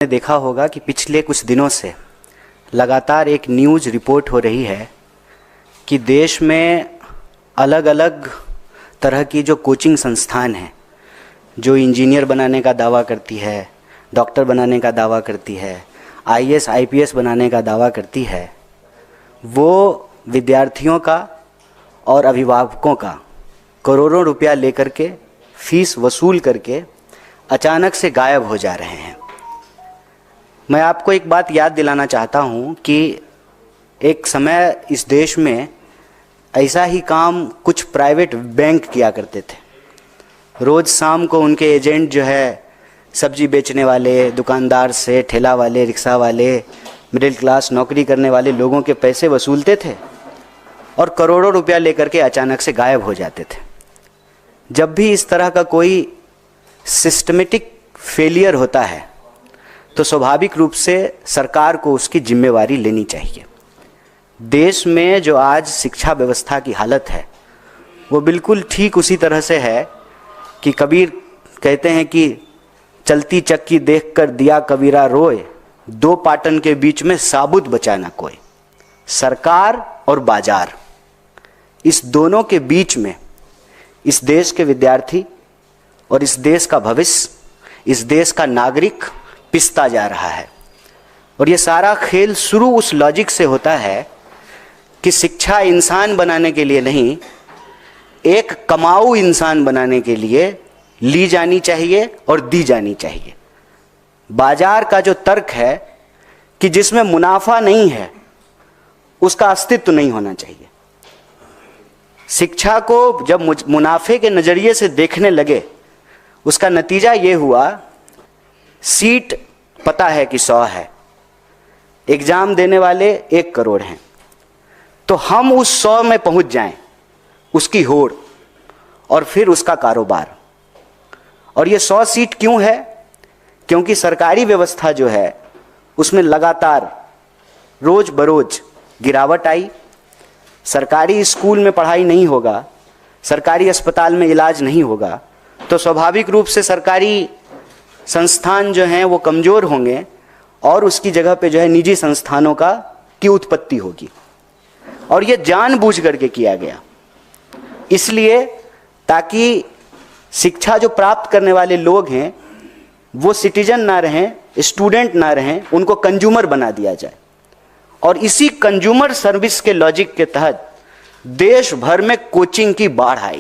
ने देखा होगा कि पिछले कुछ दिनों से लगातार एक न्यूज़ रिपोर्ट हो रही है कि देश में अलग अलग तरह की जो कोचिंग संस्थान हैं, जो इंजीनियर बनाने का दावा करती है, डॉक्टर बनाने का दावा करती है, आईएएस आईपीएस बनाने का दावा करती है, वो विद्यार्थियों का और अभिभावकों का करोड़ों रुपया लेकर के फीस वसूल करके अचानक से गायब हो जा रहे हैं। मैं आपको एक बात याद दिलाना चाहता हूं कि एक समय इस देश में ऐसा ही काम कुछ प्राइवेट बैंक किया करते थे। रोज़ शाम को उनके एजेंट जो है सब्जी बेचने वाले दुकानदार से, ठेला वाले, रिक्शा वाले, मिडिल क्लास नौकरी करने वाले लोगों के पैसे वसूलते थे और करोड़ों रुपया लेकर के अचानक से गायब हो जाते थे। जब भी इस तरह का कोई सिस्टमेटिक फेलियर होता है तो स्वाभाविक रूप से सरकार को उसकी जिम्मेवारी लेनी चाहिए। देश में जो आज शिक्षा व्यवस्था की हालत है वो बिल्कुल ठीक उसी तरह से है कि कबीर कहते हैं कि चलती चक्की देखकर दिया कबीरा रोए, दो पाटन के बीच में साबुत बचा ना कोई। सरकार और बाजार, इस दोनों के बीच में इस देश के विद्यार्थी और इस देश का भविष्य, इस देश का नागरिक पिसता जा रहा है। और ये सारा खेल शुरू उस लॉजिक से होता है कि शिक्षा इंसान बनाने के लिए नहीं, एक कमाऊ इंसान बनाने के लिए ली जानी चाहिए और दी जानी चाहिए। बाजार का जो तर्क है कि जिसमें मुनाफा नहीं है उसका अस्तित्व नहीं होना चाहिए। शिक्षा को जब मुनाफे के नज़रिए से देखने लगे, उसका नतीजा ये हुआ, सीट पता है कि 100 है, एग्ज़ाम देने वाले 1 करोड़ हैं, तो हम उस 100 में पहुंच जाएं, उसकी होड़ और फिर उसका कारोबार। और ये 100 सीट क्यों है? क्योंकि सरकारी व्यवस्था जो है उसमें लगातार रोज बरोज गिरावट आई। सरकारी स्कूल में पढ़ाई नहीं होगा, सरकारी अस्पताल में इलाज नहीं होगा, तो स्वाभाविक रूप से सरकारी संस्थान जो हैं वो कमज़ोर होंगे और उसकी जगह पे जो है निजी संस्थानों की उत्पत्ति होगी। और ये जानबूझ करके किया गया, इसलिए ताकि शिक्षा जो प्राप्त करने वाले लोग हैं वो सिटीजन ना रहें, स्टूडेंट ना रहें, उनको कंज्यूमर बना दिया जाए। और इसी कंज्यूमर सर्विस के लॉजिक के तहत देश भर में कोचिंग की बाढ़ आई।